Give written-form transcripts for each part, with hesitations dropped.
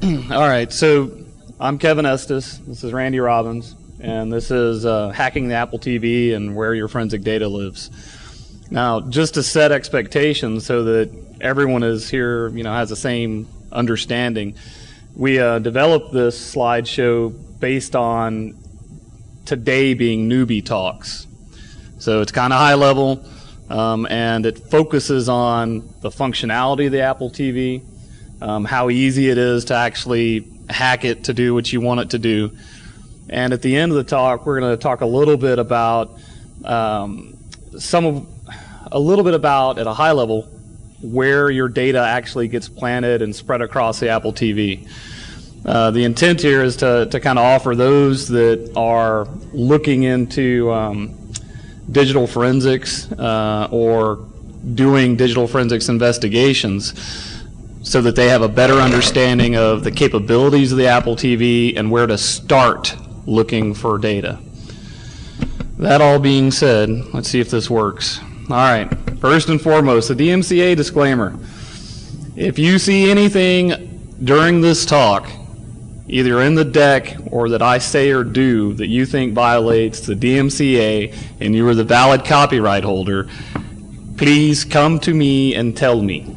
All right, so I'm Kevin Estis. This is Randy Robbins, and this is Hacking the Apple TV and Where Your Forensic Data Lives. Now, just to set expectations so that everyone is here, has the same understanding, we developed this slideshow based on today being newbie talks. So it's kind of high level, and it focuses on the functionality of the Apple TV, how easy it is to actually hack it to do what you want it to do. And at the end of the talk, we're going to talk a little bit about at a high level where your data actually gets planted and spread across the Apple TV. The intent here is to kind of offer those that are looking into digital forensics or doing digital forensics investigations so that they have a better understanding of the capabilities of the Apple TV and where to start looking for data. That all being said, let's see if this works. All right, first and foremost, the DMCA disclaimer. If you see anything during this talk, either in the deck or that I say or do that you think violates the DMCA and you are the valid copyright holder, please come to me and tell me.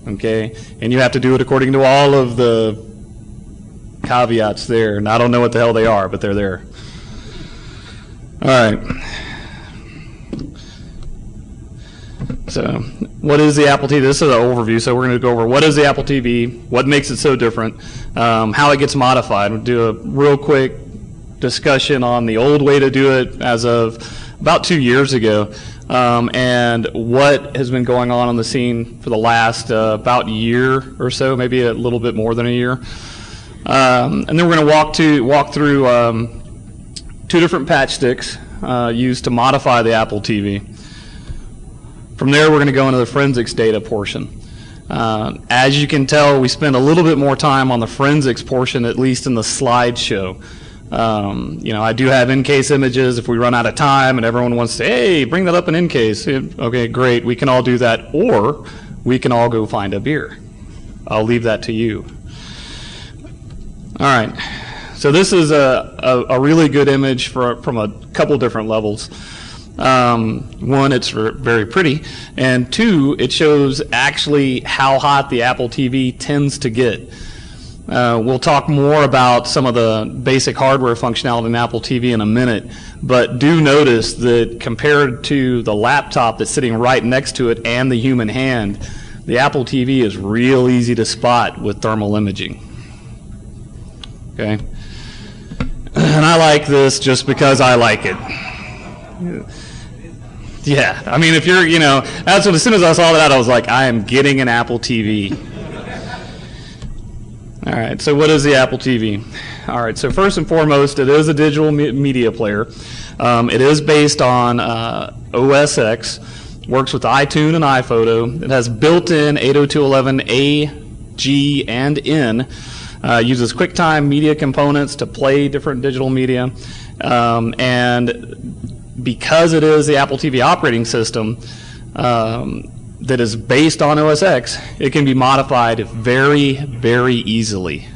Okay, and you have to do it according to all of the caveats there, and I don't know what the hell they are, but they're there. All right. So, what is the Apple TV? This is an overview, so we're going to go over what is the Apple TV, what makes it so different, how it gets modified. We'll do a real quick discussion on the old way to do it as of about 2 years ago. And what has been going on the scene for the last about year or so, maybe a little bit more than a year. And then we're going to walk through 2 different patchsticks used to modify the Apple TV. From there, we're going to go into the forensics data portion. As you can tell, we spend a little bit more time on the forensics portion, at least in the slideshow. I do have in-case images if we run out of time and everyone wants to, hey, bring that up in in-case. Okay, great, we can all do that, or we can all go find a beer. I'll leave that to you. All right, so this is a really good image from a couple different levels. One, it's very pretty, and 2, it shows actually how hot the Apple TV tends to get. We'll talk more about some of the basic hardware functionality in Apple TV in a minute, but do notice that compared to the laptop that's sitting right next to it and the human hand, the Apple TV is real easy to spot with thermal imaging. Okay? And I like this just because I like it. Yeah, I mean, if you're, that's what, as soon as I saw that, I was like, I am getting an Apple TV. All right, so what is the Apple TV? All right, so first and foremost, it is a digital media player. It is based on OS X, works with iTunes and iPhoto. It has built-in 802.11a, G, and N. Uses QuickTime media components to play different digital media. And because it is the Apple TV operating system, that is based on OS X, it can be modified very, very easily.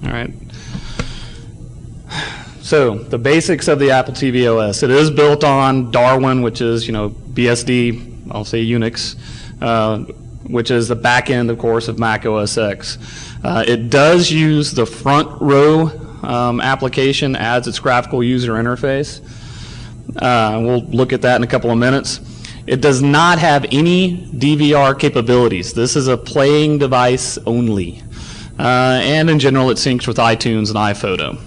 All right. So the basics of the Apple TV OS. It is built on Darwin, which is, BSD, I'll say Unix, which is the back end, of course, of Mac OS X. It does use the front row application as its graphical user interface. We'll look at that in a couple of minutes. It does not have any DVR capabilities. This is a playing device only. And in general, it syncs with iTunes and iPhoto.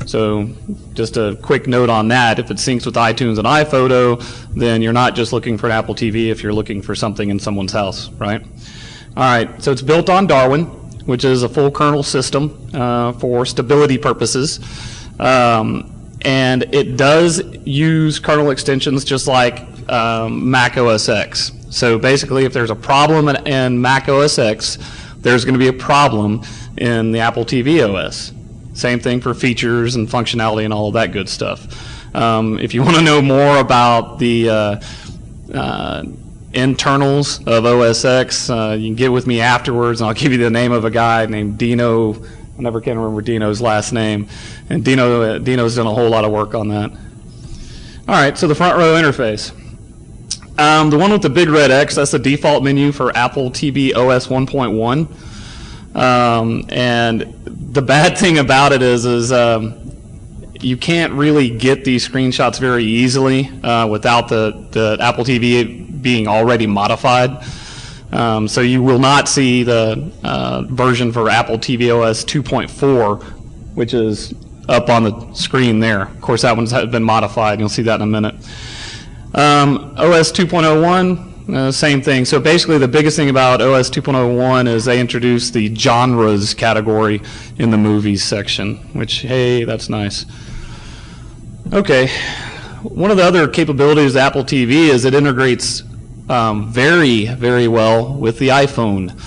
So just a quick note on that. If it syncs with iTunes and iPhoto, then you're not just looking for an Apple TV if you're looking for something in someone's house, right? All right, so it's built on Darwin, which is a full kernel system for stability purposes. And it does use kernel extensions just like Mac OS X. So basically, if there's a problem in Mac OS X, there's going to be a problem in the Apple TV OS. Same thing for features and functionality and all of that good stuff. If you want to know more about the internals of OS X. You can get with me afterwards, and I'll give you the name of a guy named Dino. I never can remember Dino's last name. And Dino's done a whole lot of work on that. All right, so the front row interface. The one with the big red X, that's the default menu for Apple TV OS 1.1. And the bad thing about it is you can't really get these screenshots very easily without the Apple TV being already modified. So you will not see the version for Apple TV OS 2.4, which is up on the screen there. Of course, that one's been modified. You'll see that in a minute. OS 2.01, same thing. So basically, the biggest thing about OS 2.01 is they introduced the genres category in the movies section, which, hey, that's nice. Okay, one of the other capabilities of Apple TV is it integrates very, very well with the iPhone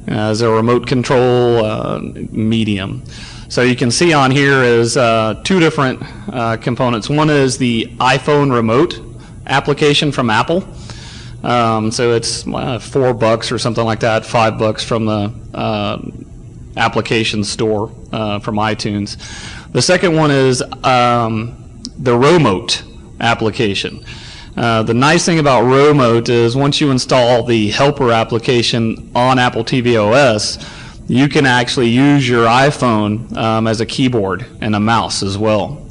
as a remote control medium. So you can see on here is two different components. One is the iPhone remote application from Apple. So it's $4 or something like that, $5 from the application store from iTunes. The second one is the Remote application. The nice thing about Remote is once you install the helper application on Apple TV OS, you can actually use your iPhone as a keyboard and a mouse as well.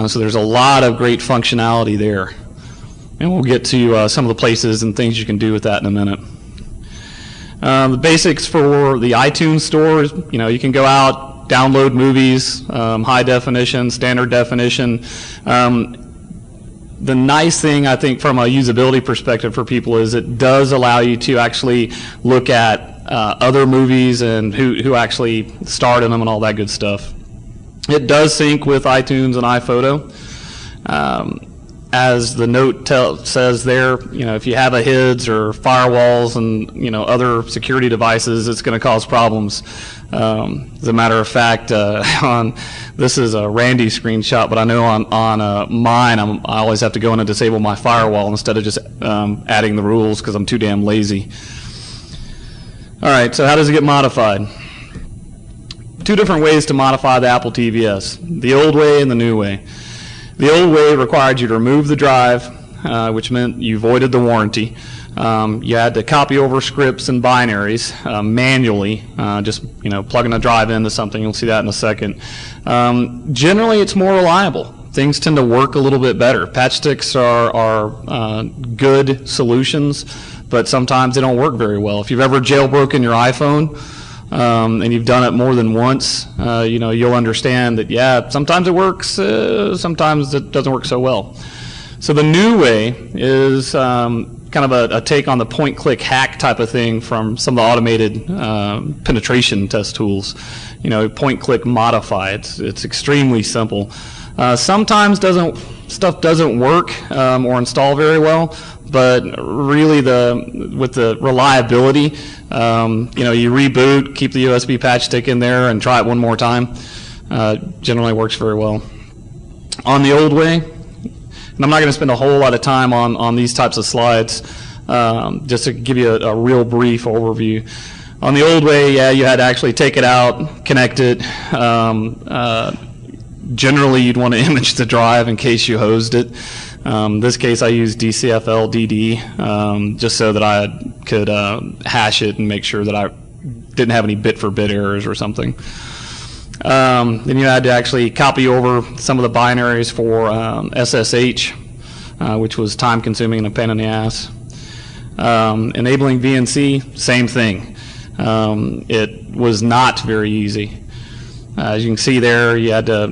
So there's a lot of great functionality there. And we'll get to some of the places and things you can do with that in a minute. The basics for the iTunes store is, you can go out, download movies, high definition, standard definition. The nice thing, I think, from a usability perspective for people is it does allow you to actually look at other movies and who actually starred in them and all that good stuff. It does sync with iTunes and iPhoto. As the note says there, if you have a HIDS or firewalls and other security devices, it's going to cause problems. As a matter of fact, this is a Randy screenshot, but I know on mine, I always have to go in and disable my firewall instead of just adding the rules because I'm too damn lazy. All right, so how does it get modified? Two different ways to modify the Apple TVS, the old way and the new way. The old way required you to remove the drive, which meant you voided the warranty. You had to copy over scripts and binaries manually, just plugging a drive into something. You'll see that in a second. Generally, it's more reliable. Things tend to work a little bit better. Patchtix are good solutions, but sometimes they don't work very well. If you've ever jailbroken your iPhone, and you've done it more than once, you'll understand that, yeah, sometimes it works, sometimes it doesn't work so well. So the new way is kind of a take on the point-click hack type of thing from some of the automated penetration test tools. Point-click modify. It's extremely simple. Sometimes stuff doesn't work or install very well, but really with the reliability, you reboot, keep the USB patch stick in there, and try it one more time. Generally works very well. On the old way, and I'm not going to spend a whole lot of time on these types of slides, just to give you a real brief overview. On the old way, yeah, you had to actually take it out, connect it. Generally, you'd want to image the drive in case you hosed it. This case, I used DCFL DD just so that I could hash it and make sure that I didn't have any bit-for-bit errors or something. Then you had to actually copy over some of the binaries for SSH, which was time-consuming and a pain in the ass. Enabling VNC, same thing. It was not very easy. As you can see there, you had to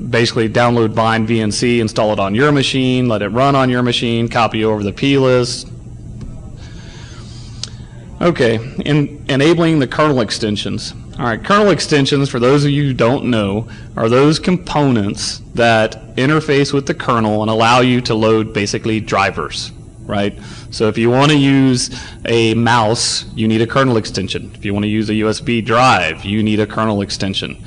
basically download bind VNC, install it on your machine, let it run on your machine, copy over the plist. Okay, enabling the kernel extensions. All right, kernel extensions, for those of you who don't know, are those components that interface with the kernel and allow you to load basically drivers, right? So if you want to use a mouse, you need a kernel extension. If you want to use a USB drive, you need a kernel extension.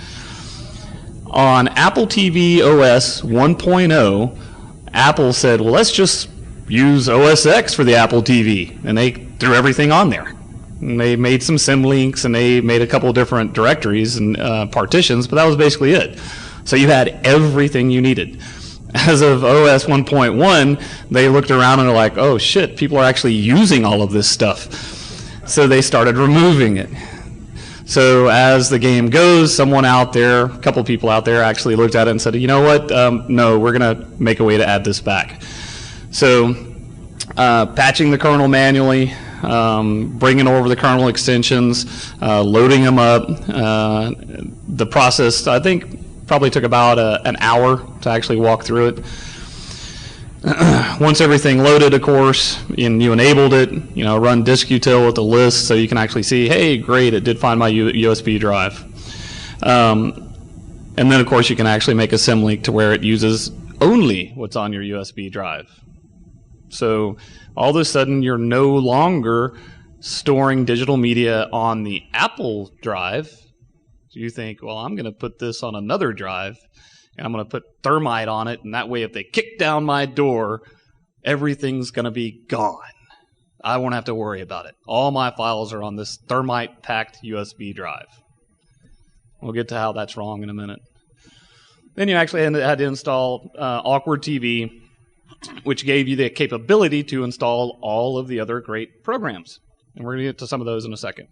On Apple TV OS 1.0, Apple said, well, let's just use OS X for the Apple TV, and they threw everything on there. And they made some symlinks, and they made a couple of different directories and partitions, but that was basically it. So you had everything you needed. As of OS 1.1, they looked around and were like, oh shit, people are actually using all of this stuff. So they started removing it. So as the game goes, someone out there, a couple people out there actually looked at it and said, you know what, no, we're going to make a way to add this back. So patching the kernel manually, bringing over the kernel extensions, loading them up. The process, I think, probably took about an hour to actually walk through it. Once everything loaded, of course, and you enabled it, run disk-util with the list so you can actually see, hey, great, it did find my USB drive. And then, of course, you can actually make a symlink to where it uses only what's on your USB drive. So all of a sudden, you're no longer storing digital media on the Apple drive. So you think, well, I'm going to put this on another drive, and I'm going to put thermite on it, and that way if they kick down my door, everything's going to be gone. I won't have to worry about it. All my files are on this thermite-packed USB drive. We'll get to how that's wrong in a minute. Then you actually had to install Awkward TV, which gave you the capability to install all of the other great programs. And we're going to get to some of those in a second.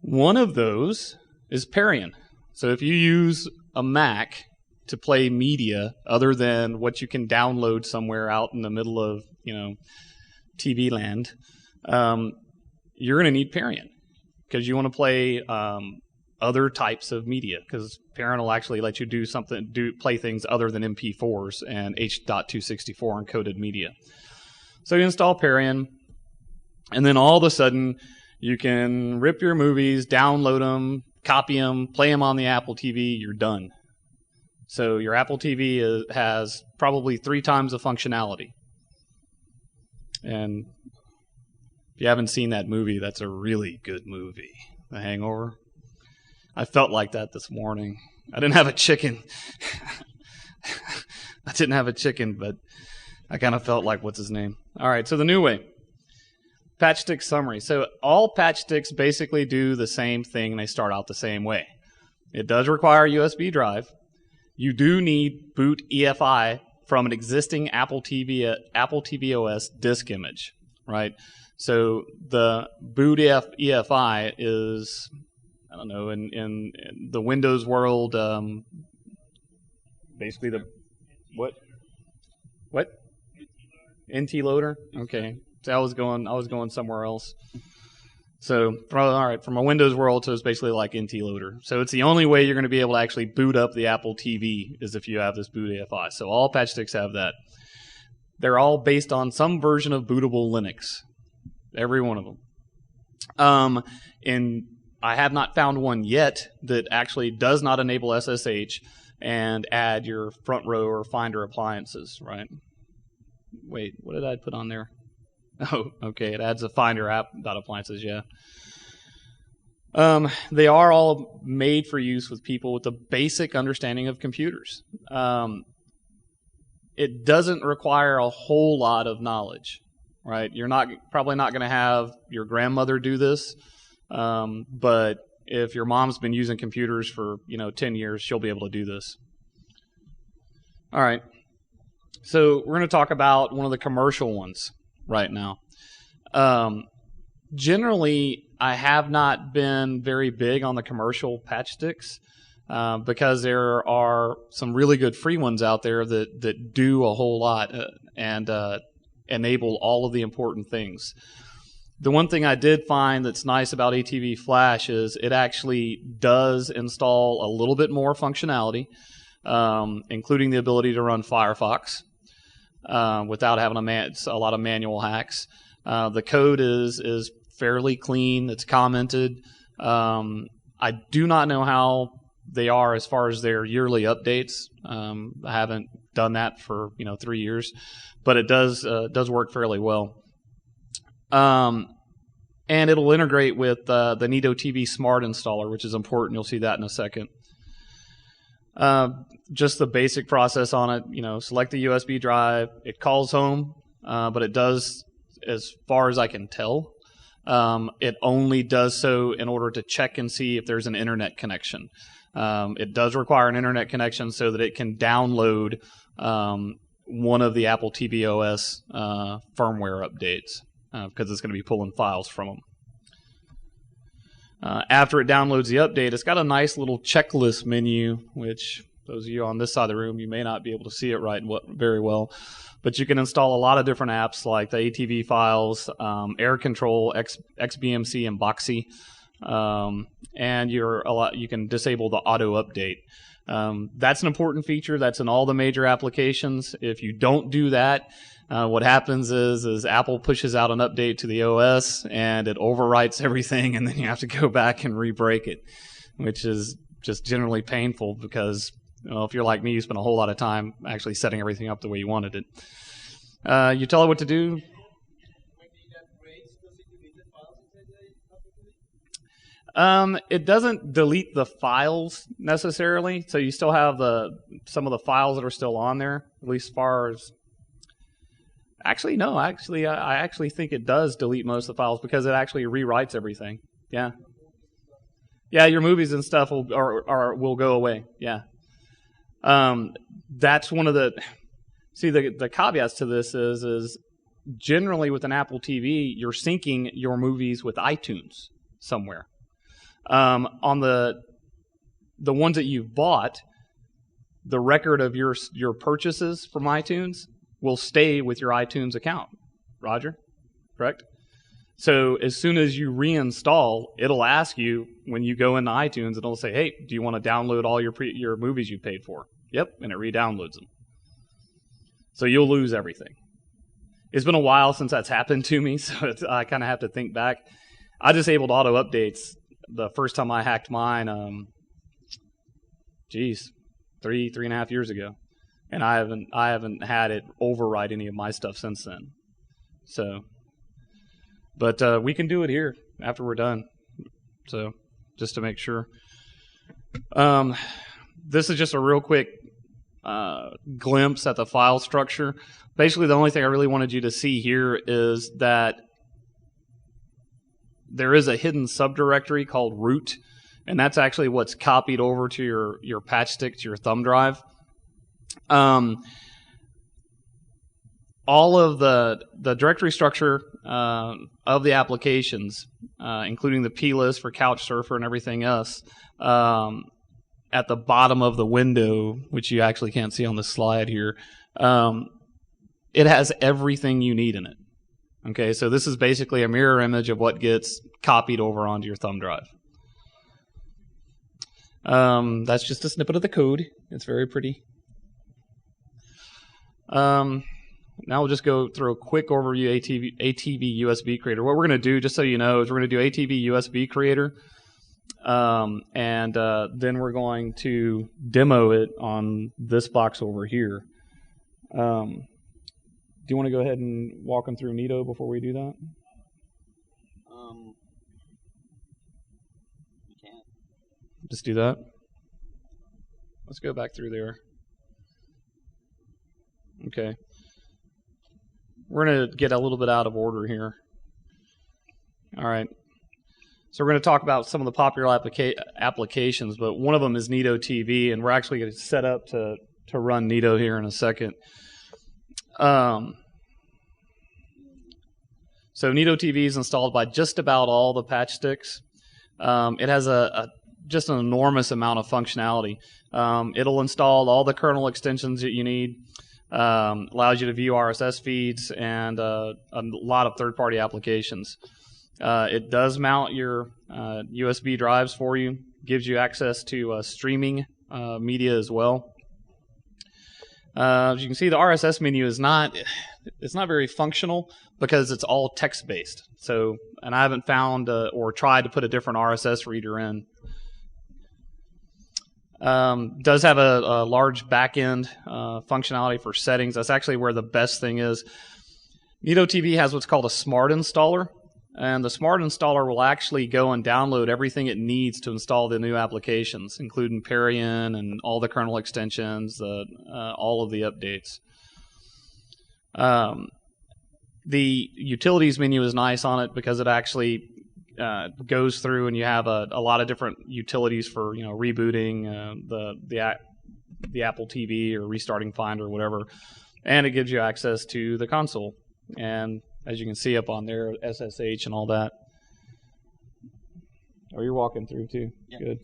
One of those is Parian. So if you use a Mac to play media other than what you can download somewhere out in the middle of, TV land, you're going to need Parian because you want to play other types of media, because Parian will actually let you play things other than MP4s and H.264 encoded media. So you install Parian, and then all of a sudden you can rip your movies, download them, copy them, play them on the Apple TV, you're done. So your Apple TV has probably 3 times the functionality. And if you haven't seen that movie, that's a really good movie, The Hangover. I felt like that this morning. I didn't have a chicken. But I kind of felt like, what's his name? All right, so the new way. Patchtix Summary. So all Patchtix basically do the same thing, and they start out the same way. It does require a USB drive. You do need boot EFI from an existing Apple TV OS disk image, right? So the boot EFI is, I don't know, in the Windows world, basically the what? NT loader? Okay. So I was going somewhere else. So, all right, from a Windows world, so it's basically like NT loader. So it's the only way you're going to be able to actually boot up the Apple TV is if you have this boot AFI. So all Patchtix have that. They're all based on some version of bootable Linux. Every one of them. And I have not found one yet that actually does not enable SSH and add your front row or Finder appliances, right? Wait, what did I put on there? Oh, okay, it adds a Finder app.appliances, yeah. They are all made for use with people with a basic understanding of computers. It doesn't require a whole lot of knowledge, right? You're probably not going to have your grandmother do this, but if your mom's been using computers for 10 years, she'll be able to do this. All right, so we're going to talk about one of the commercial ones right now. Generally, I have not been very big on the commercial Patchtix because there are some really good free ones out there that do a whole lot and enable all of the important things. The one thing I did find that's nice about ATV Flash is it actually does install a little bit more functionality, including the ability to run Firefox. Without having a lot of manual hacks. The code is fairly clean. It's commented. I do not know how they are as far as their yearly updates. I haven't done that for 3 years, but it does work fairly well. And it'll integrate with the Neato TV Smart Installer, which is important. You'll see that in a second. Just the basic process on it, select the USB drive, it calls home but it does, as far as I can tell, it only does so in order to check and see if there's an internet connection. It does require an internet connection so that it can download one of the Apple TV OS firmware updates, because it's going to be pulling files from them. After it downloads the update, it's got a nice little checklist menu, which those of you on this side of the room, you may not be able to see it very well. But you can install a lot of different apps like the ATV files, Air Control, XBMC, and Boxee. And you can disable the auto update. That's an important feature. That's in all the major applications. If you don't do that, what happens is Apple pushes out an update to the OS and it overwrites everything, and then you have to go back and re-break it, which is just generally painful because, if you're like me, you spend a whole lot of time actually setting everything up the way you wanted it. You tell it what to do. It doesn't delete the files necessarily, so you still have some of the files that are still on there, at least as far as... Actually, no. I actually think it does delete most of the files because it actually rewrites everything. Yeah. Yeah, your movies and stuff will go away. Yeah. That's one of the... See, the caveats to this is generally with an Apple TV, you're syncing your movies with iTunes somewhere. On the ones that you've bought, the record of your purchases from iTunes will stay with your iTunes account. Roger? Correct? So as soon as you reinstall, it'll ask you when you go into iTunes, it'll say, hey, do you want to download all your movies you paid for? Yep, and it re-downloads them. So you'll lose everything. It's been a while since that's happened to me, so I kind of have to think back. I disabled auto updates the first time I hacked mine, 3.5 years ago. And I haven't had it overwrite any of my stuff since then. So, but we can do it here after we're done. So, just to make sure. This is just a real quick glimpse at the file structure. Basically, the only thing I really wanted you to see here is that there is a hidden subdirectory called root, and that's actually what's copied over to your Patchtix, to your thumb drive. All of the directory structure of the applications, including the plist for Couchsurfer and everything else, at the bottom of the window, which you actually can't see on the slide here, it has everything you need in it. Okay, so this is basically a mirror image of what gets copied over onto your thumb drive. That's just a snippet of the code. It's very pretty. Now we'll just go through a quick overview ATV USB Creator. What we're going to do, just so you know, is we're going to do ATV USB Creator, and then we're going to demo it on this box over here. Do you want to go ahead and walk them through Neato before we do that? You can. Just do that. Let's go back through there. Okay. We're going to get a little bit out of order here. All right. So we're going to talk about some of the popular applications, but one of them is Neato TV, and we're actually going to set up to run Neato here in a second. So Neato TV is installed by just about all the Patchtix. It has just an enormous amount of functionality. It'll install all the kernel extensions that you need. Allows you to view RSS feeds and a lot of third-party applications. It does mount your USB drives for you, gives you access to streaming media as well. As you can see, the RSS menu is not very functional because it's all text-based. So, and I haven't found or tried to put a different RSS reader in. Does have a large back-end functionality for settings. That's actually where the best thing is. Neato TV has what's called a smart installer, and the smart installer will actually go and download everything it needs to install the new applications, including Parian and all the kernel extensions, all of the updates. The utilities menu is nice on it because it actually goes through and you have a lot of different utilities for rebooting the Apple TV or restarting Finder or whatever, and it gives you access to the console. And as you can see up on there, SSH and all that. Oh, you're walking through too. Yeah. Good.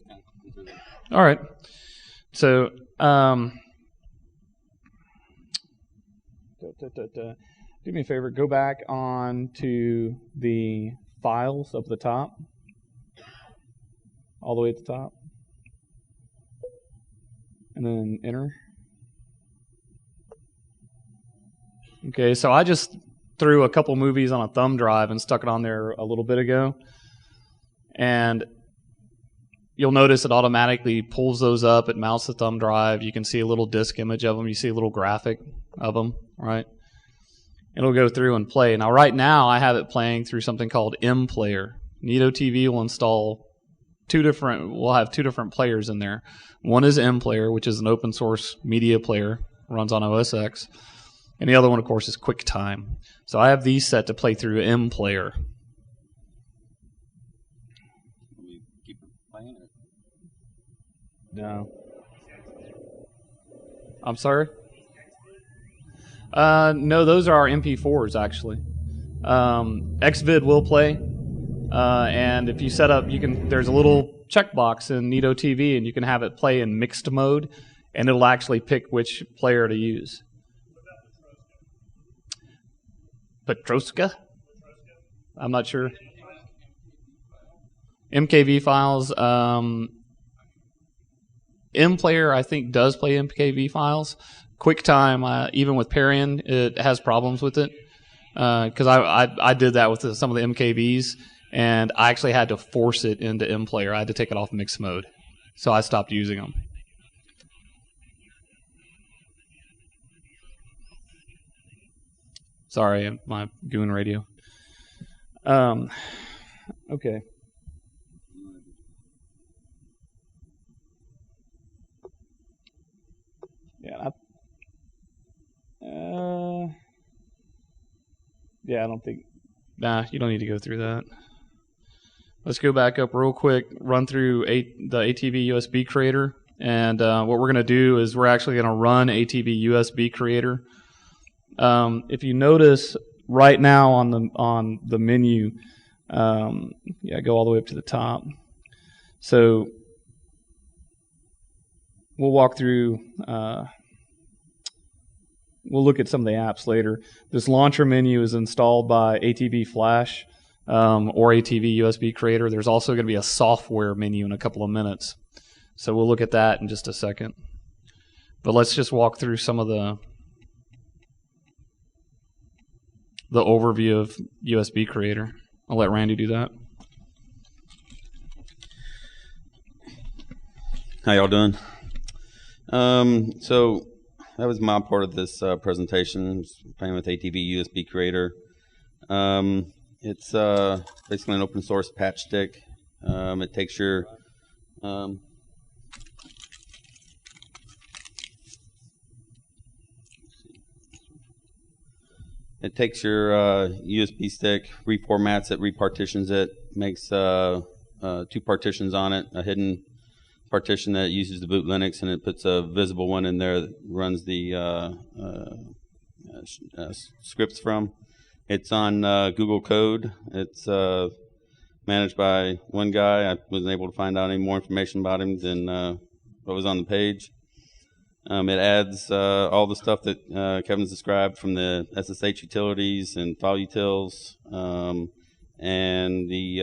All right. So, do me a favor. Go back on to the files up at the top, all the way at the top, and then enter. Okay, so I just threw a couple movies on a thumb drive and stuck it on there a little bit ago, and you'll notice it automatically pulls those up. It mounts the thumb drive. You can see a little disk image of them. You see a little graphic of them, right? It'll go through and play. Now, right now, I have it playing through something called MPlayer. Neato TV will install we'll have two different players in there. One is MPlayer, which is an open source media player, runs on OS X. And the other one, of course, is QuickTime. So I have these set to play through MPlayer. Keep playing it? No. I'm sorry? No, those are our MP4s, actually. Xvid will play. And if you set up, there's a little checkbox in Neato TV, and you can have it play in mixed mode, and it'll actually pick which player to use. Petroska? I'm not sure. MKV files. MPlayer, I think, does play MKV files. QuickTime, even with Parian, it has problems with it. Because I did that with some of the MKVs, and I actually had to force it into MPlayer. I had to take it off mixed mode. So I stopped using them. Sorry, my goon radio. Okay. Yeah. Yeah, I don't think. Nah, you don't need to go through that. Let's go back up real quick, run through the ATV USB creator. And what we're going to do is we're actually going to run ATV USB creator. If you notice right now on the menu, go all the way up to the top. So we'll walk through. We'll look at some of the apps later. This launcher menu is installed by ATV Flash or ATV USB Creator. There's also going to be a software menu in a couple of minutes. So we'll look at that in just a second. But let's just walk through some of the overview of USB Creator. I'll let Randy do that. How y'all doing? So that was my part of this presentation, playing with ATV USB Creator. It's basically an open source patchstick. It takes your USB stick, reformats it, repartitions it, makes two partitions on it, a hidden partition that uses the boot Linux, and it puts a visible one in there that runs the scripts from. It's on Google Code. It's managed by one guy. I wasn't able to find out any more information about him than what was on the page. It adds all the stuff that Kevin's described from the SSH utilities and file utils, and the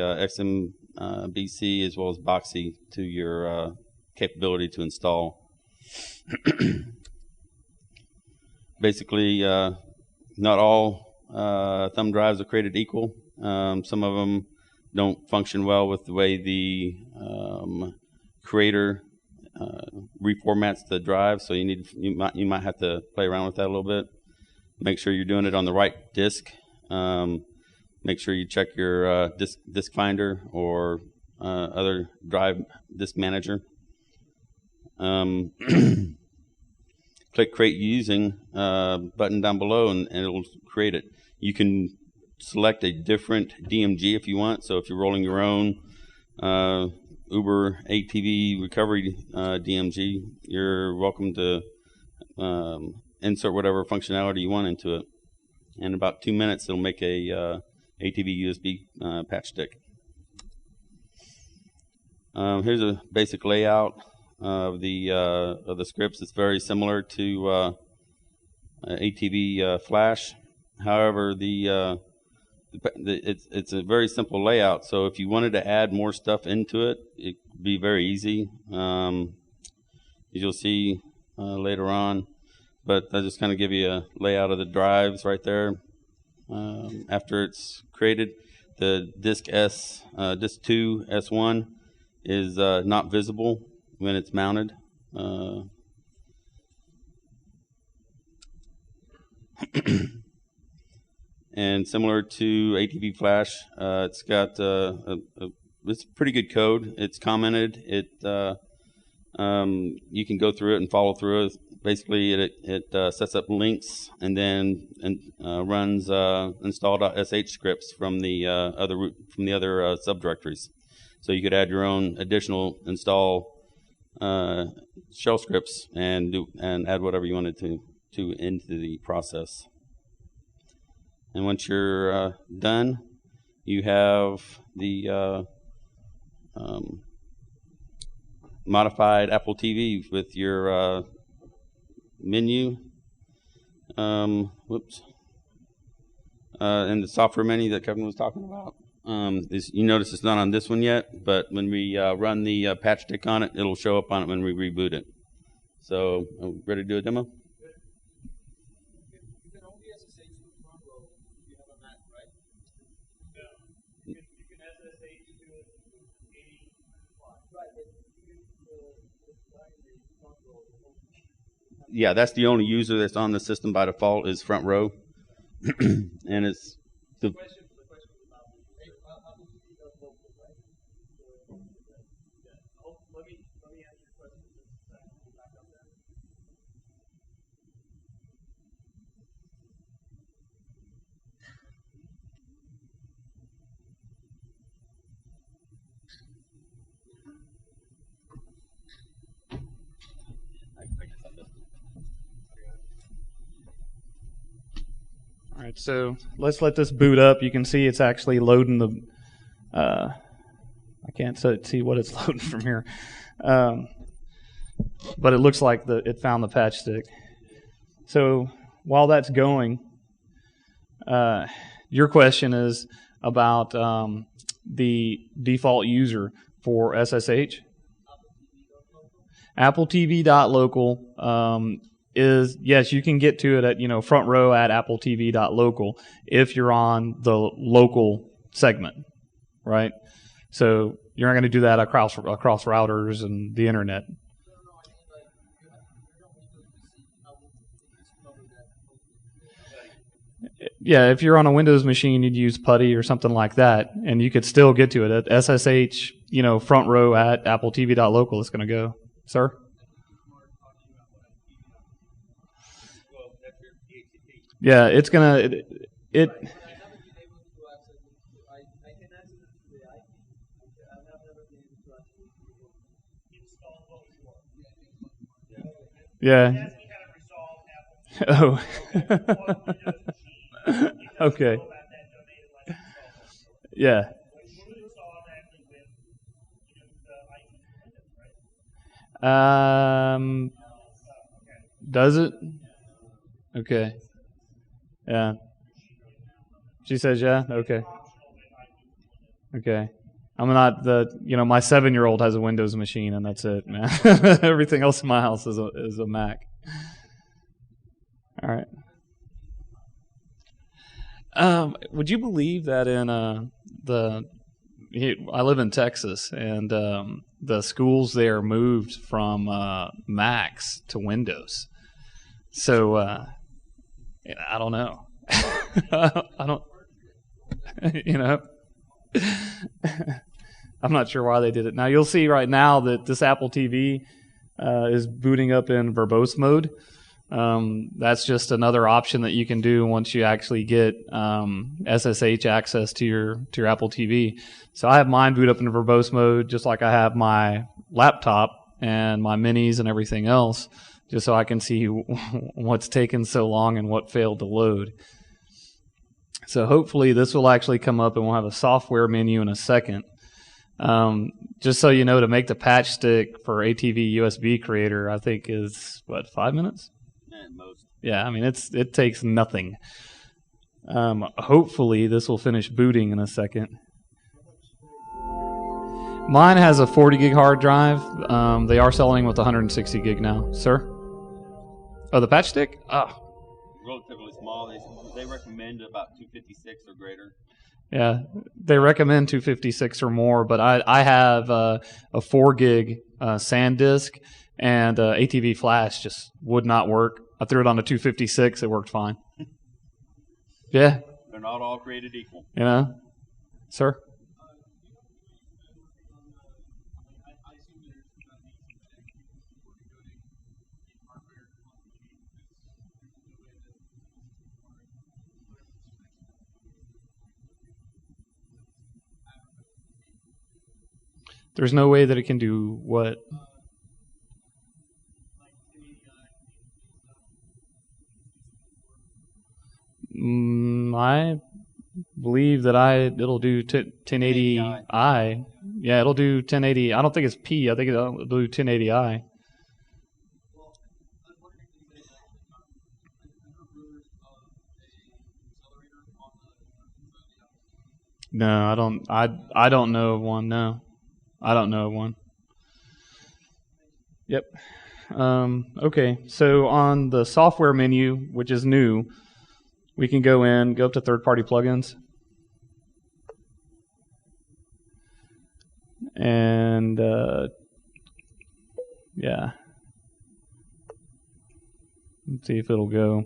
XMBC as well as Boxee to your capability to install. Basically, not all thumb drives are created equal. Some of them don't function well with the way the creator reformats the drive, so you might have to play around with that a little bit. Make sure you're doing it on the right disk. Make sure you check your disk finder or other drive disk manager. Click create using button down below, and it'll create it. You can select a different DMG if you want. So if you're rolling your own Uber ATV recovery DMG, you're welcome to insert whatever functionality you want into it. In about 2 minutes, it'll make a ATV USB patch stick. Here's a basic layout of the scripts. It's very similar to ATV Flash. However, it's a very simple layout. So if you wanted to add more stuff into it, it'd be very easy. As you'll see later on. But I'll just kind of give you a layout of the drives right there. After it's created, the disk 2 S1 is not visible when it's mounted. And similar to ATV Flash, it's got it's pretty good code. It's commented. You can go through it and follow through it. Basically, it sets up links and then runs install.sh scripts from the other subdirectories. So you could add your own additional install shell scripts and add whatever you wanted to into the process. And once you're done, you have the modified Apple TV with your menu. And the software menu that Kevin was talking about. You notice it's not on this one yet, but when we run the Patchtix on it, it'll show up on it when we reboot it. So, ready to do a demo? Yeah, that's the only user that's on the system by default is front row, and it's the. All right, so let's let this boot up. You can see it's actually loading the. I can't see what it's loading from here, but it looks like it found the patch stick. So while that's going, your question is about the default user for SSH. AppleTV.local is, yes, you can get to it at front row at appletv.local if you're on the local segment, right? So you're not going to do that across routers and the internet. Yeah, if you're on a Windows machine, you'd use PuTTY or something like that, and you could still get to it at SSH, front row at appletv.local. It's going to go, sir. Yeah, it's gonna it. Yeah. Oh. Okay. Yeah. Does it? Okay. Yeah. She says yeah? Okay. Okay. I'm not my 7-year-old has a Windows machine and that's it, man. Everything else in my house is a Mac. All right. Would you believe that in I live in Texas and the schools there moved from Macs to Windows. So I don't know. I don't. I'm not sure why they did it. Now you'll see right now that this Apple TV is booting up in verbose mode. That's just another option that you can do once you actually get SSH access to your Apple TV. So I have mine boot up in verbose mode, just like I have my laptop and my minis and everything else, just so I can see what's taken so long and what failed to load. So hopefully this will actually come up and we'll have a software menu in a second. Just so you know, to make the patch stick for ATV USB creator, I think is, 5 minutes? At most. Yeah, I mean, it takes nothing. Hopefully this will finish booting in a second. Mine has a 40 gig hard drive. They are selling with 160 gig now. Sir? Oh, the patch stick? Oh. Relatively small. They recommend about 256 or greater. Yeah, they recommend 256 or more, but I have a 4 gig SanDisk, and ATV flash just would not work. I threw it on a 256, it worked fine. Yeah. They're not all created equal. You know? Sir? There's no way that it can do what? I believe that it'll do 1080i. Yeah, it'll do 1080. I don't think it's P. I think it'll do 1080i. No, I don't. I don't know of one. No. I don't know of one. Yep. Okay, so on the software menu, which is new, we can go up to third-party plugins. And, yeah. Let's see if it'll go.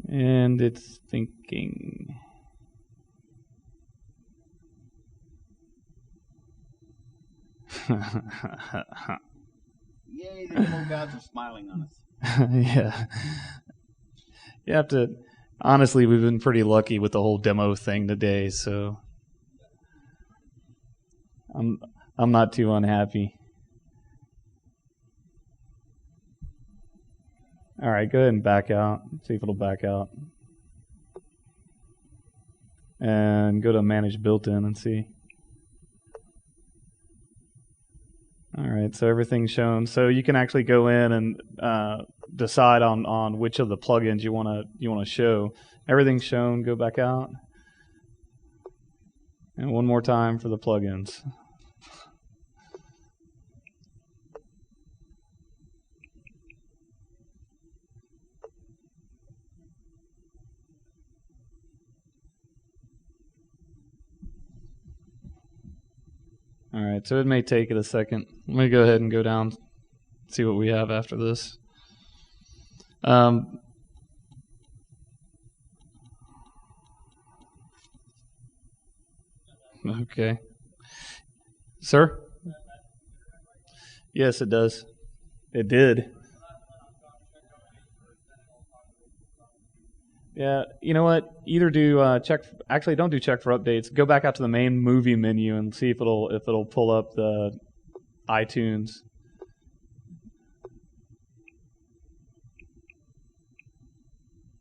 And it's thinking. Yay, the little gods are smiling on us. Yeah. You have to, honestly, we've been pretty lucky with the whole demo thing today, so I'm not too unhappy. All right, go ahead and back out. See if it'll back out. And go to Manage Built-in and see. All right, so everything's shown. So you can actually go in and decide on which of the plugins you want to show. Everything's shown. Go back out. And one more time for the plugins. All right, so it may take it a second. Let me go ahead and go down, see what we have after this. Okay. Sir? Yes, it does. It did. Yeah, you know what? Either do check. Actually, don't do check for updates. Go back out to the main movie menu and see if it'll pull up the iTunes.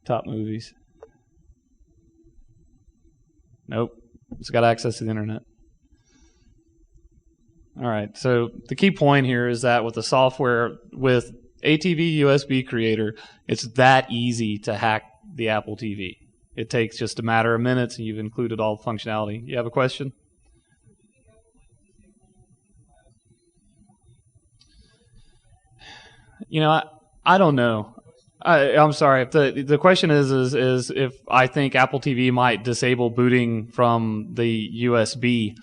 Top movies. Nope. It's got access to the internet. All right. So the key point here is that with the software, with ATV USB Creator, it's that easy to hack the Apple TV. It takes just a matter of minutes, and you've included all the functionality. You have a question? You know, I don't know. I'm sorry. If the question is if I think Apple TV might disable booting from the USB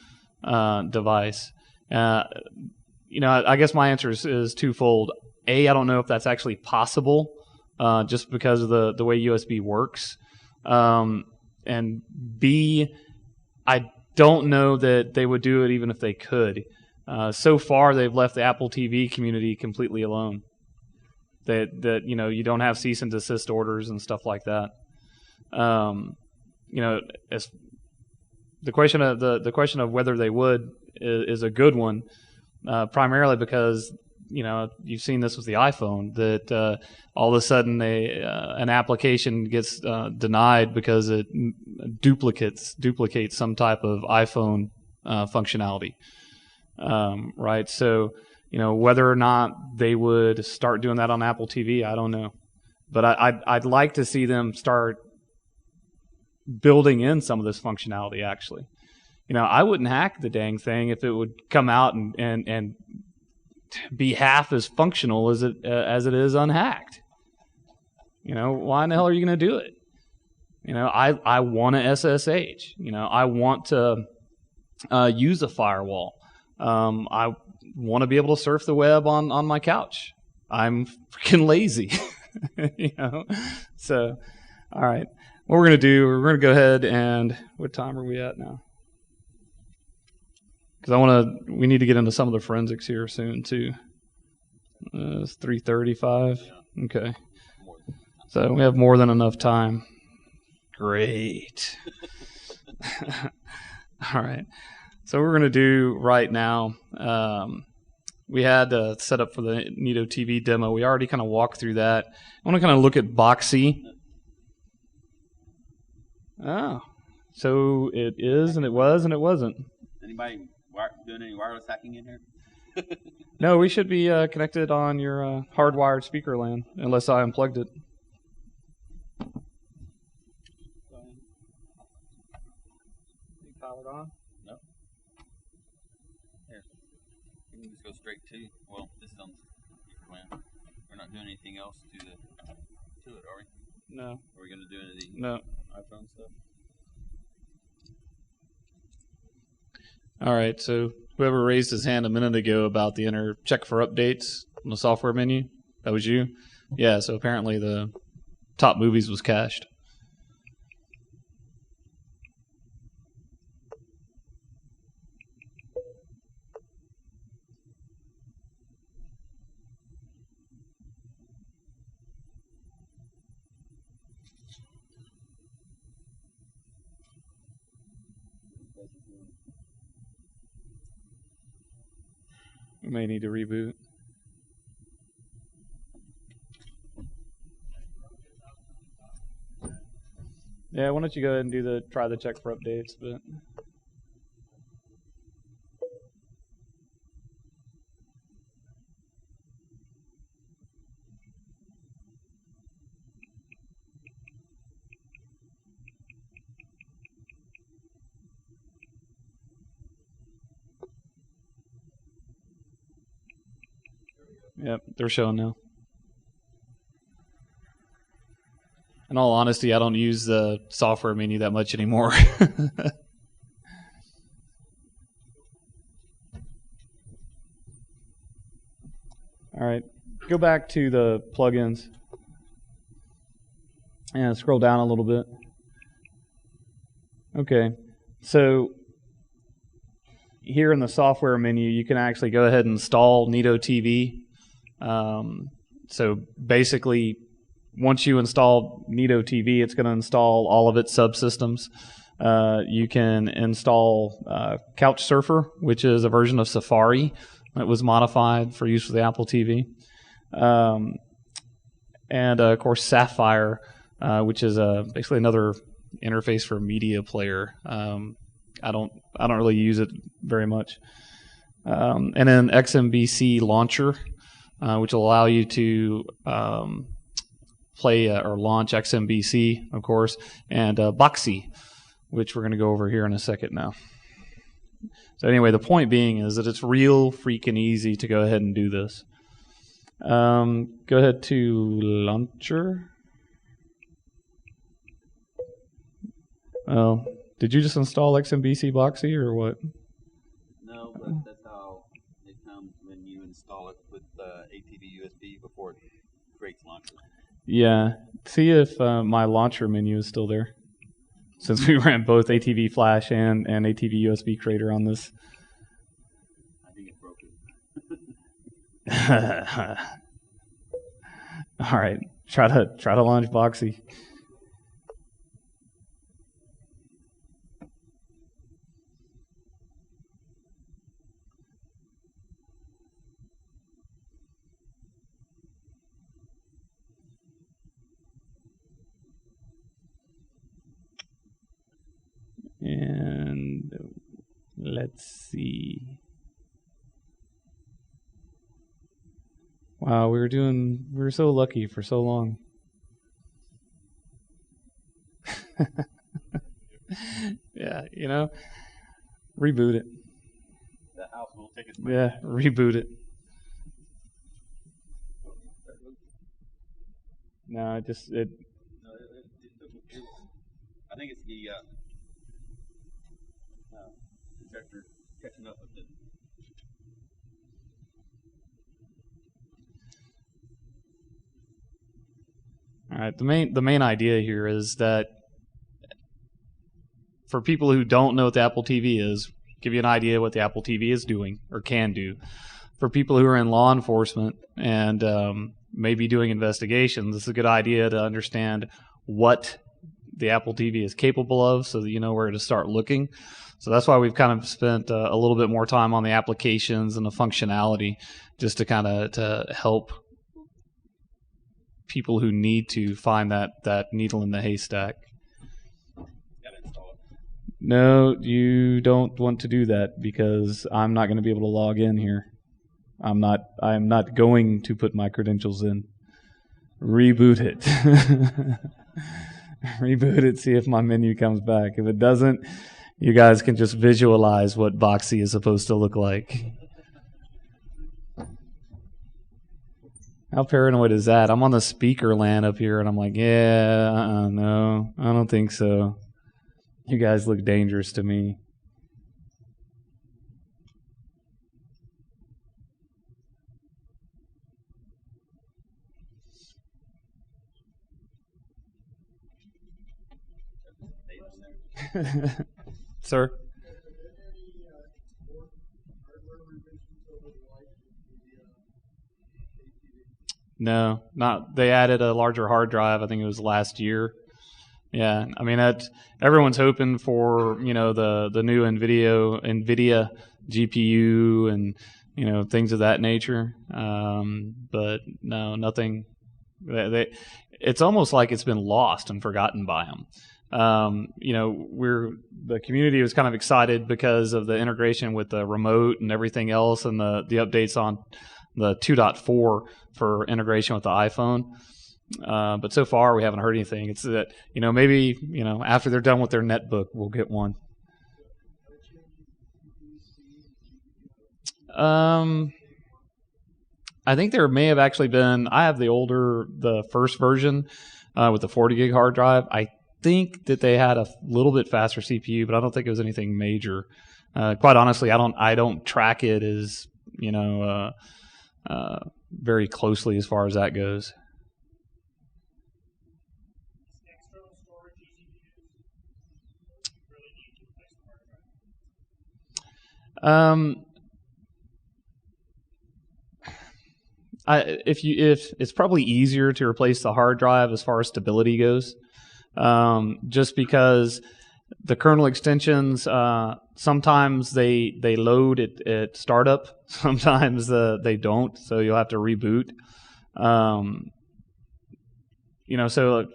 device. You know, I guess my answer is twofold. A, I don't know if that's actually possible, just because of the way USB works. And B, I don't know that they would do it even if they could. So far, they've left the Apple TV community completely alone. That you don't have cease and desist orders and stuff like that. As the question of whether they would is a good one, primarily because you've seen this with the iPhone, that all of a sudden an application gets denied because it duplicates some type of iPhone functionality, right? So whether or not they would start doing that on Apple TV, I don't know, but I'd like to see them start building in some of this functionality. Actually, I wouldn't hack the dang thing if it would come out and be half as functional as it is unhacked. Why in the hell are you going to do it? I want to SSH. I want to use a firewall. I want to be able to surf the web on my couch. I'm freaking lazy. So, all right. What we're going to do, we're going to go ahead and, what time are we at now? Because we need to get into some of the forensics here soon too. It's 3:35. Okay. So we have more than enough time. Great. All right. So what we're going to do right now, we had set up for the Neato TV demo. We already kind of walked through that. I want to kind of look at Boxee. Oh, so it is, and it was, and it wasn't. Anybody doing any wireless hacking in here? No, we should be connected on your hardwired speaker LAN, unless I unplugged it. Powered on? No. Here. You can just go straight to. Well, this is on speaker LAN. We're not doing anything else to it, are we? No. Are we going to do any of the No. iPhone stuff? All right, so whoever raised his hand a minute ago about the inner check for updates on the software menu, that was you? Yeah, so apparently the top movies was cached. We may need to reboot. Yeah, why don't you go ahead and try the check for updates, but yep, they're showing now. In all honesty, I don't use the software menu that much anymore. All right, go back to the plugins and scroll down a little bit. Okay, so here in the software menu, you can actually go ahead and install Neato TV. So basically, once you install Neato TV, it's going to install all of its subsystems. You can install Couchsurfer, which is a version of Safari that was modified for use with the Apple TV. And of course, Sapphire, which is basically another interface for a media player. I don't really use it very much. And then XMBC Launcher, which will allow you to play or launch XMBC, of course, and Boxee, which we're going to go over here in a second now. So anyway, the point being is that it's real freaking easy to go ahead and do this. Go ahead to Launcher. Oh, did you just install XMBC Boxee or what? No, but that's how it comes when you install it with ATV USB before it creates Launcher. Yeah. See if my launcher menu is still there. since we ran both ATV Flash and ATV USB Creator on this. I think it's broken. All right, try to launch Boxee. And let's see. Wow, we were so lucky for so long. Yeah, reboot it. The house will take its Yeah, reboot it. No, I think it's the injector catching up with it. All right. The main idea here is that for people who don't know what the Apple TV is, give you an idea what the Apple TV is doing or can do. For people who are in law enforcement and maybe doing investigations, it's a good idea to understand what the Apple TV is capable of so that you know where to start looking. So that's why we've kind of spent a little bit more time on the applications and the functionality just to kind of to help people who need to find that needle in the haystack. No, you don't want to do that because I'm not going to be able to log in here. I'm not going to put my credentials in. Reboot it. Reboot it, see if my menu comes back. If it doesn't, you guys can just visualize what Boxee is supposed to look like. How paranoid is that? I'm on the speaker LAN up here, and I'm like, no, I don't think so. You guys look dangerous to me. Sir? No, not. They added a larger hard drive. I think it was last year. Yeah, I mean everyone's hoping for the new NVIDIA GPU and things of that nature. But no, nothing. It's almost like it's been lost and forgotten by them. The community was kind of excited because of the integration with the remote and everything else, and the updates on the 2.4 for integration with the iPhone. But so far we haven't heard anything. It's that maybe after they're done with their netbook, we'll get one. I think there may have actually been. I have the first version with the 40 gig hard drive. I think that they had a little bit faster CPU, but I don't think it was anything major. Quite honestly, I don't track it as very closely as far as that goes. If it's probably easier to replace the hard drive as far as stability goes, just because the kernel extensions sometimes they load at startup, sometimes they don't, so you'll have to reboot. So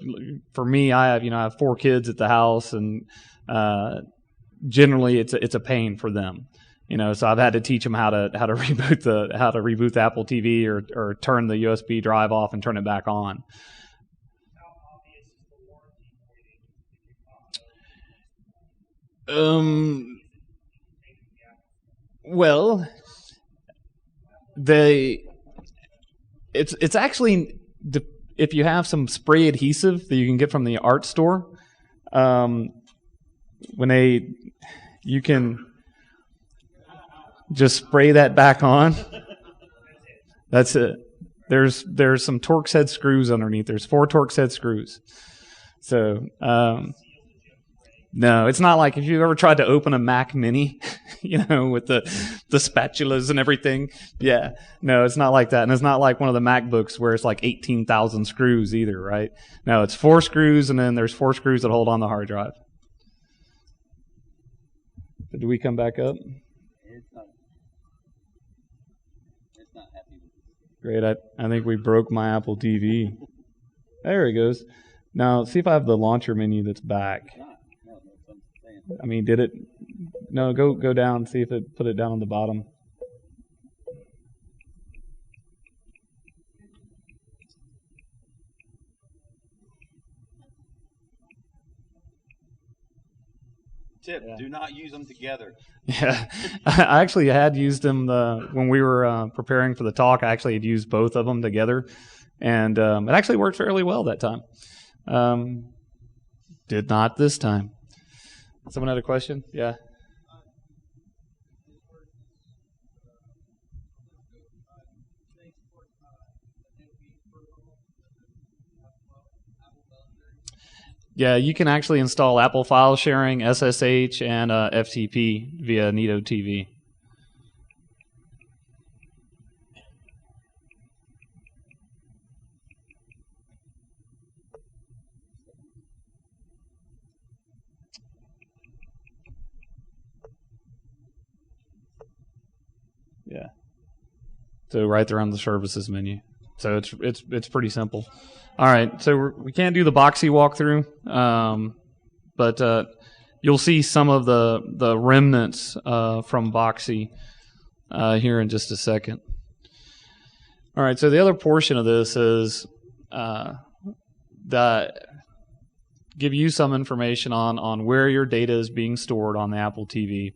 for me, I have 4 kids at the house, and generally it's a pain for them. So I've had to teach them how to reboot the Apple TV or turn the USB drive off and turn it back on. Well, it's actually if you have some spray adhesive that you can get from the art store, you can just spray that back on. That's it. There's some Torx head screws underneath. There's 4 Torx head screws. So No, it's not like if you've ever tried to open a Mac Mini, with the spatulas and everything. Yeah. No, it's not like that. And it's not like one of the MacBooks where it's like 18,000 screws either, right? No, it's 4 screws, and then there's 4 screws that hold on the hard drive. Did we come back up? It's not happy with this. Great. I think we broke my Apple TV. There it goes. Now, see if I have the launcher menu that's back. I mean, did it? No, go down and see if it put it down on the bottom. Tip, do not use them together. Yeah, I actually had used them when we were preparing for the talk. I actually had used both of them together, and it actually worked fairly well that time. Did not this time. Someone had a question? Yeah. Yeah, you can actually install Apple file sharing, SSH, and FTP via Neato TV. Yeah. So right there on the services menu. So it's pretty simple. All right. So we can't do the Boxee walkthrough, but you'll see some of the remnants from Boxee here in just a second. All right. So the other portion of this is that give you some information on where your data is being stored on the Apple TV.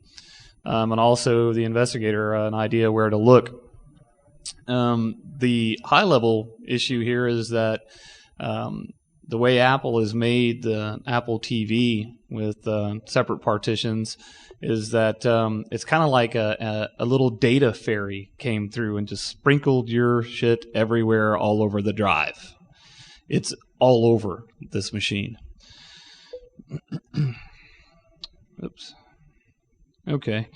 And also the investigator an idea where to look. The high-level issue here is that the way Apple has made the Apple TV with separate partitions is that it's kind of like a little data fairy came through and just sprinkled your shit everywhere all over the drive. It's all over this machine. Oops. Okay.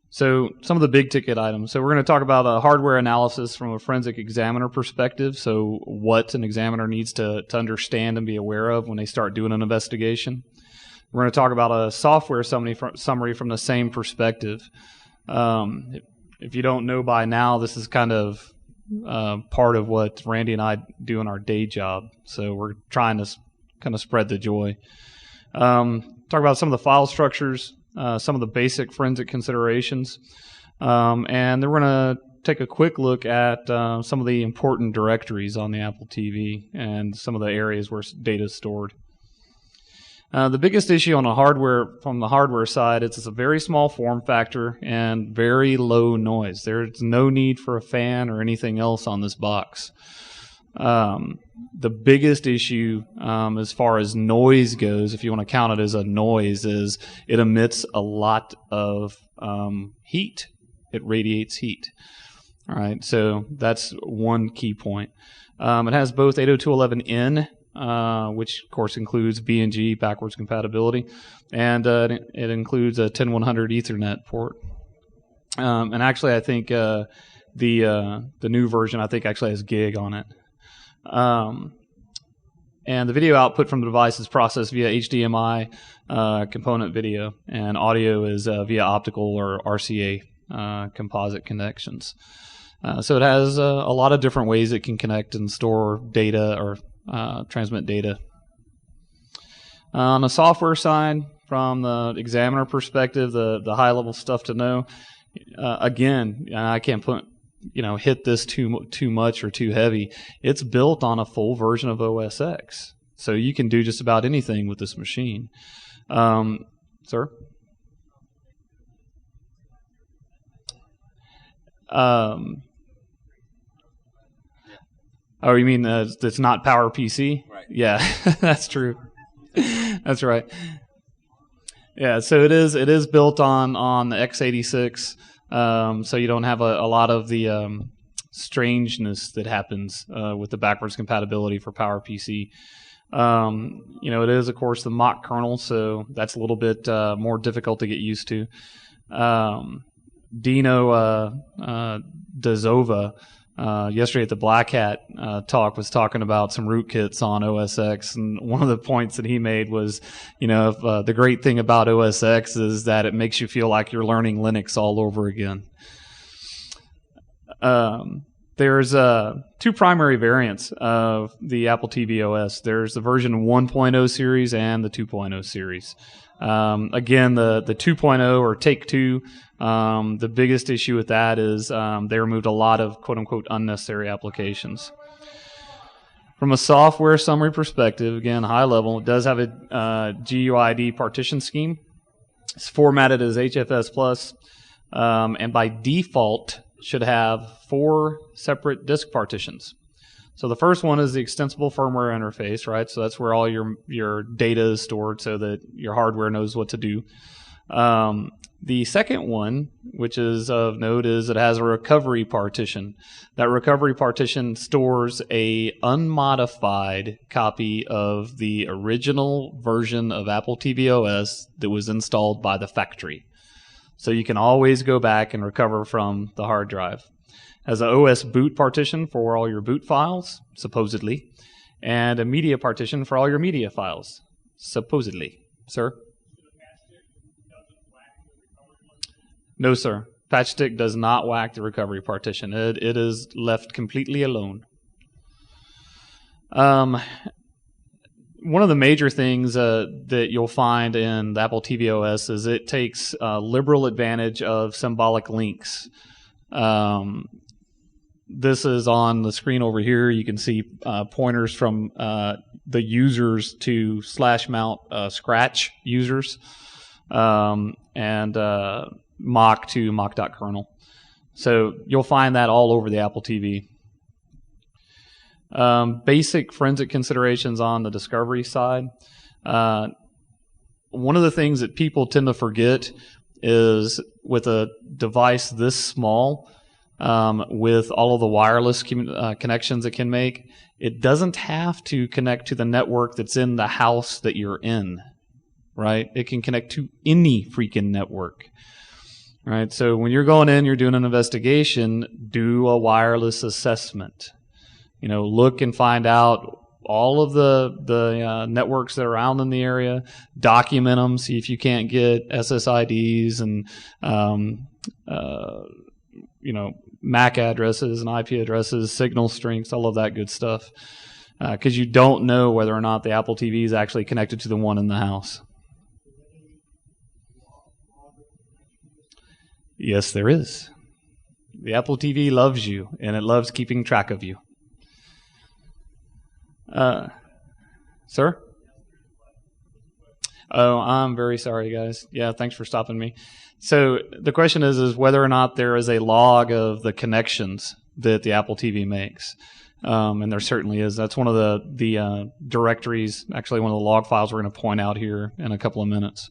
So some of the big ticket items. So we're going to talk about a hardware analysis from a forensic examiner perspective. So what an examiner needs to understand and be aware of when they start doing an investigation. We're going to talk about a software summary from the same perspective. If you don't know by now, this is kind of part of what Randy and I do in our day job. So we're trying to kind of spread the joy. Talk about some of the file structures, some of the basic forensic considerations, and then we're going to take a quick look at some of the important directories on the Apple TV and some of the areas where data is stored. The biggest issue on from the hardware side, it's a very small form factor and very low noise. There's no need for a fan or anything else on this box. The biggest issue as far as noise goes, if you want to count it as a noise, is it emits a lot of heat. It radiates heat. All right, so that's one key point. It has both 802.11n, which of course includes BNG backwards compatibility, and it includes a 10100 Ethernet port. And actually, I think the new version actually has gig on it. And the video output from the device is processed via HDMI component video, and audio is via optical or RCA composite connections. So it has a lot of different ways it can connect and store data or transmit data. On the software side, from the examiner perspective, the high-level stuff to know, again, I can't hit this too much or too heavy. It's built on a full version of OS X, so you can do just about anything with this machine. Sir? Oh, you mean it's not PowerPC? Right. Yeah, that's true. That's right. Yeah, so it is built on the x86. So you don't have a lot of the strangeness that happens with the backwards compatibility for PowerPC. It is, of course, the mock kernel, so that's a little bit more difficult to get used to. Dino Dazova, yesterday at the Black Hat talk, was talking about some rootkits on OS X, and one of the points that he made was, the great thing about OS X is that it makes you feel like you're learning Linux all over again. There's two primary variants of the Apple TV OS. There's the version 1.0 series and the 2.0 series. Again, the 2.0 or Take 2, the biggest issue with that is they removed a lot of quote-unquote unnecessary applications. From a software summary perspective, again, high level, it does have a GUID partition scheme. It's formatted as HFS+, and by default should have 4 separate disk partitions. So the first one is the extensible firmware interface, right? So that's where all your data is stored so that your hardware knows what to do. The second one, which is of note, is it has a recovery partition. That recovery partition stores a unmodified copy of the original version of Apple TV OS that was installed by the factory. So you can always go back and recover from the hard drive. Has an OS boot partition for all your boot files, supposedly, and a media partition for all your media files, supposedly. Sir? No, sir. Patchtix does not whack the recovery partition. It is left completely alone. One of the major things that you'll find in the Apple TV OS is it takes liberal advantage of symbolic links. This is on the screen over here. You can see pointers from the users to /mount scratch users, and mock to mock.kernel. So you'll find that all over the Apple TV. Basic forensic considerations on the discovery side. One of the things that people tend to forget is with a device this small, with all of the wireless connections it can make, it doesn't have to connect to the network that's in the house that you're in, right? It can connect to any freaking network, right? So when you're going in, you're doing an investigation, do a wireless assessment. Look and find out all of the networks that are around in the area, document them, see if you can't get SSIDs and MAC addresses and IP addresses, signal strengths, all of that good stuff, because you don't know whether or not the Apple TV is actually connected to the one in the house. Yes, there is. The Apple TV loves you, and it loves keeping track of you. Sir? Oh, I'm very sorry, guys. Yeah, thanks for stopping me. So the question is whether or not there is a log of the connections that the Apple TV makes. And there certainly is. That's one of the directories, actually one of the log files we're going to point out here in a couple of minutes.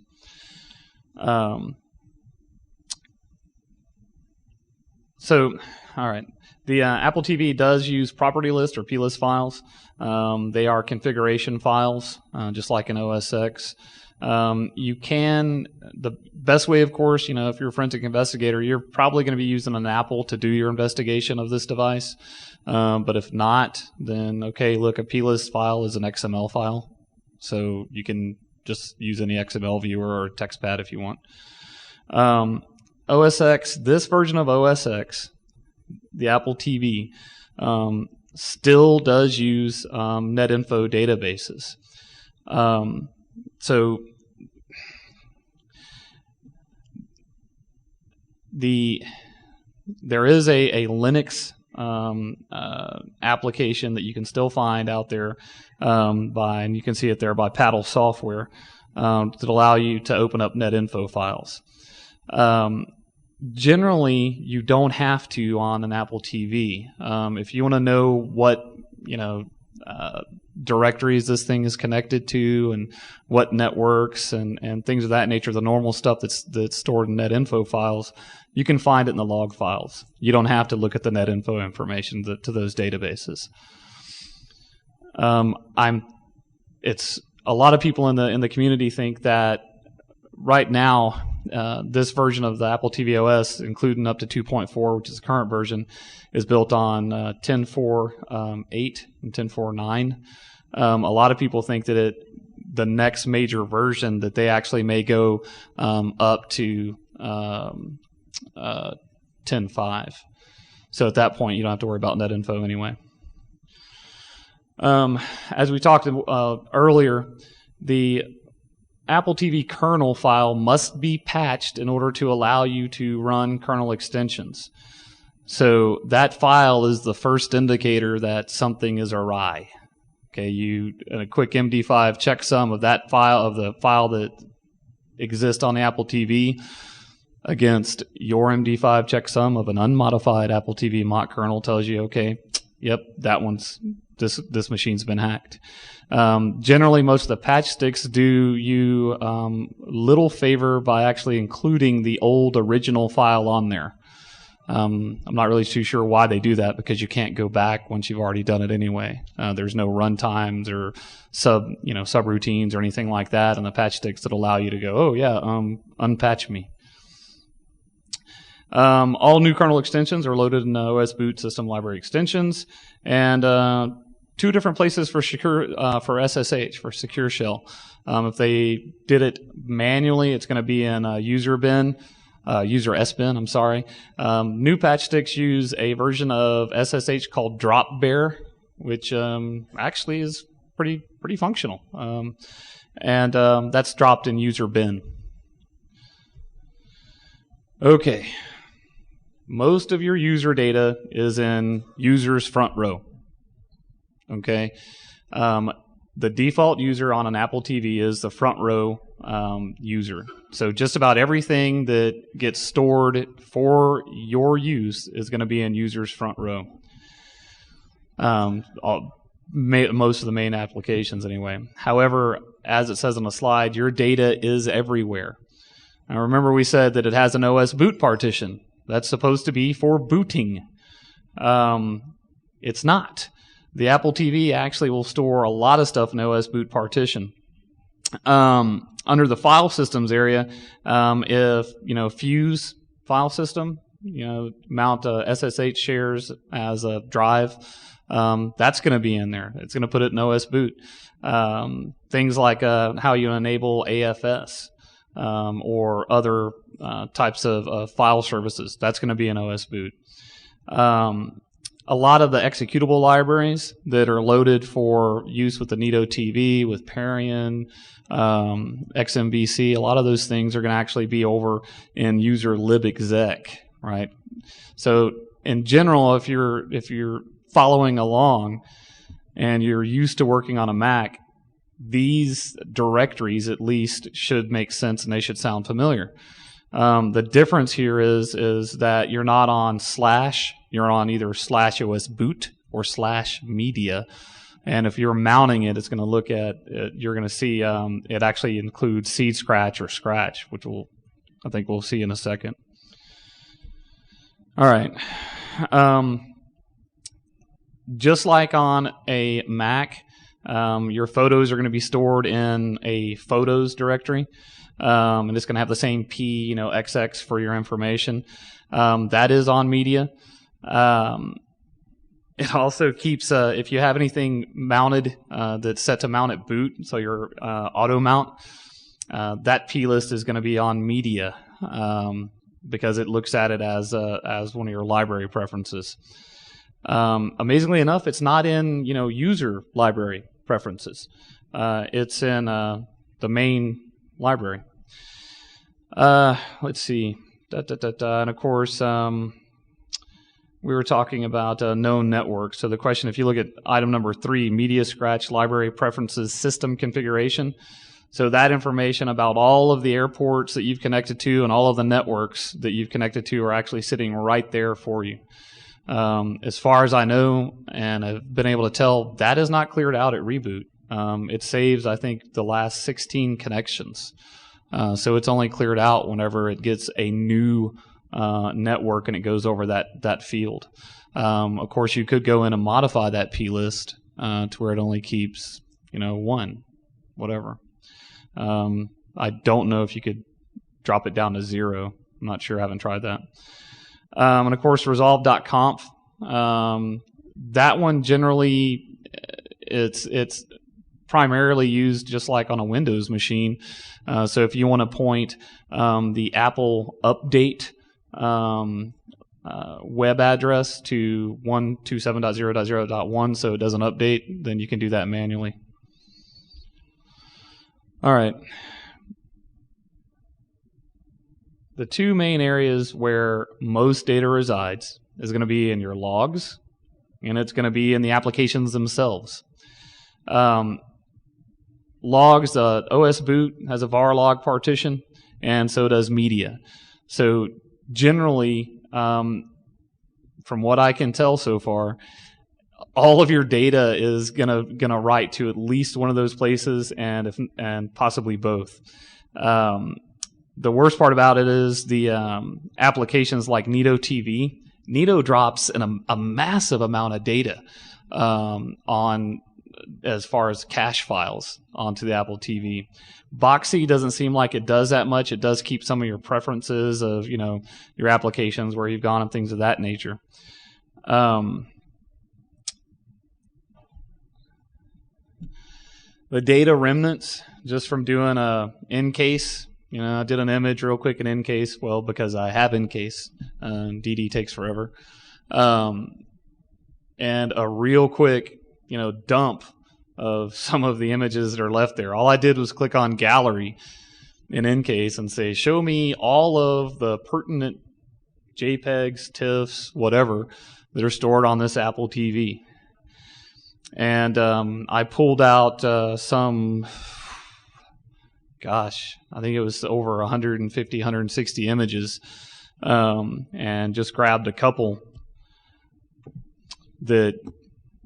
So, all right. The Apple TV does use property list or plist files. They are configuration files, just like in OS X. You can, the best way, of course, if you're a forensic investigator, you're probably going to be using an Apple to do your investigation of this device. But if not, then okay, look, a plist file is an XML file. So you can just use any XML viewer or TextPad if you want. OS X, this version of OS X, the Apple TV, still does use NetInfo databases. So there is a Linux application that you can still find out there and you can see it there by Paddle Software that allow you to open up NetInfo files. Generally, you don't have to on an Apple TV. If you want to know what directories this thing is connected to and what networks and things of that nature, the normal stuff that's stored in NetInfo files, you can find it in the log files. You don't have to look at the NetInfo information to those databases. I'm it's a lot of people in the community think that right now this version of the Apple TV OS, including up to 2.4, which is the current version, is built on 10.4.8 and 10.4.9. A lot of people think that the next major version that they actually may go up to 10.5. So at that point, you don't have to worry about net info anyway. As we talked earlier, the Apple TV kernel file must be patched in order to allow you to run kernel extensions. So that file is the first indicator that something is awry. Okay, a quick MD5 checksum of that file, of the file that exists on the Apple TV, against your MD5 checksum of an unmodified Apple TV mock kernel tells you, okay, yep, this machine's been hacked. Generally, most of the Patchtix do you little favor by actually including the old original file on there. I'm not really too sure why they do that, because you can't go back once you've already done it anyway. There's no runtimes or subroutines or anything like that in the Patchtix that allow you to go, oh yeah, unpatch me. All new kernel extensions are loaded in OS boot system library extensions, and 2 different places for SSH, for secure shell. If they did it manually, it's going to be in user SBin, I'm sorry. New Patchtix use a version of SSH called Dropbear, which actually is pretty functional. And that's dropped in user bin. Okay. Most of your user data is in user's front row. Okay. The default user on an Apple TV is the front row user. So just about everything that gets stored for your use is going to be in user's front row. Most of the main applications anyway. However, as it says on the slide, your data is everywhere. Now remember we said that it has an OS boot partition. That's supposed to be for booting. It's not. The Apple TV actually will store a lot of stuff in OS boot partition. Under the file systems area, if Fuse file system, mount SSH shares as a drive, that's going to be in there. It's going to put it in OS boot. Things like how you enable AFS or other types of file services, that's going to be in OS boot. A lot of the executable libraries that are loaded for use with the Neato TV, with Parian, XMVC, a lot of those things are going to actually be over in user libexec, right? So in general, if you're following along and you're used to working on a Mac, these directories at least should make sense and they should sound familiar. The difference here is that you're not on /, you're on either /OS boot or /media. And if you're mounting it, it's going to look at it, you're going to see it actually includes seed scratch or scratch, which I think we'll see in a second. All right. Just like on a Mac, your photos are going to be stored in a photos directory. And it's going to have the same P, XX for your information. That is on media. It also keeps, if you have anything mounted that's set to mount at boot, so your auto mount, that P list is going to be on media because it looks at it as one of your library preferences. Amazingly enough, it's not in user library preferences. It's in the main library. Let's see. And of course, we were talking about known networks. So the question, if you look at item number 3, media scratch library preferences system configuration. So that information about all of the airports that you've connected to and all of the networks that you've connected to are actually sitting right there for you. As far as I know, and I've been able to tell, that is not cleared out at reboot. It saves, I think, the last 16 connections. So it's only cleared out whenever it gets a new network and it goes over that field. Of course, you could go in and modify that P list to where it only keeps 1 whatever. I don't know if you could drop it down to 0. I'm not sure. I haven't tried that. And of course, resolve.conf. That one generally, it's primarily used just like on a Windows machine. So if you want to point the Apple update web address to 127.0.0.1 so it doesn't update, then you can do that manually. All right. The two main areas where most data resides is going to be in your logs, and it's going to be in the applications themselves. Logs, OS boot has a var log partition, and so does media. So generally, from what I can tell so far, all of your data is gonna write to at least one of those places, and possibly both. The worst part about it is the applications like Neato TV. Neato drops a massive amount of data on as far as cache files onto the Apple TV. Boxee doesn't seem like it does that much. It does keep some of your preferences of your applications where you've gone and things of that nature. The data remnants just from doing a in-case. I did an image real quick in in-case, well, because I have in-case. DD takes forever. And a real quick, dump of some of the images that are left there. All I did was click on gallery in in-case and say, show me all of the pertinent JPEGs, TIFFs, whatever, that are stored on this Apple TV. And I pulled out I think it was over 150, 160 images, and just grabbed a couple that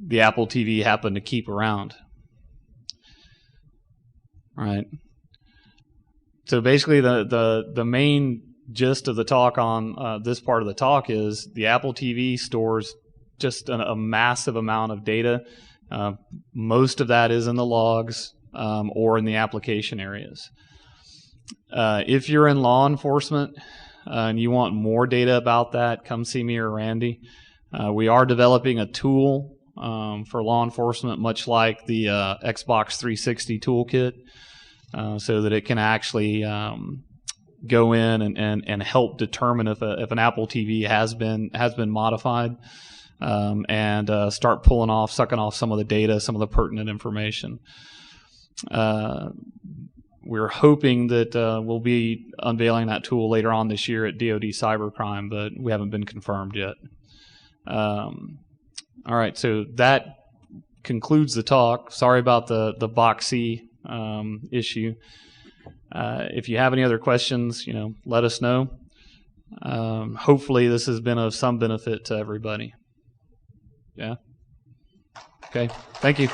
the Apple TV happened to keep around. All right. So basically the main gist of the talk on this part of the talk is the Apple TV stores just a massive amount of data. Most of that is in the logs or in the application areas. If you're in law enforcement and you want more data about that, come see me or Randy. We are developing a tool for law enforcement, much like the Xbox 360 toolkit, so that it can actually go in and help determine if an Apple TV has been modified, and start sucking off some of the data, some of the pertinent information. We're hoping that we'll be unveiling that tool later on this year at DoD Cybercrime, but we haven't been confirmed yet. All right, so that concludes the talk. Sorry about the Boxee issue. If you have any other questions, let us know. Hopefully this has been of some benefit to everybody. Yeah? Okay, thank you.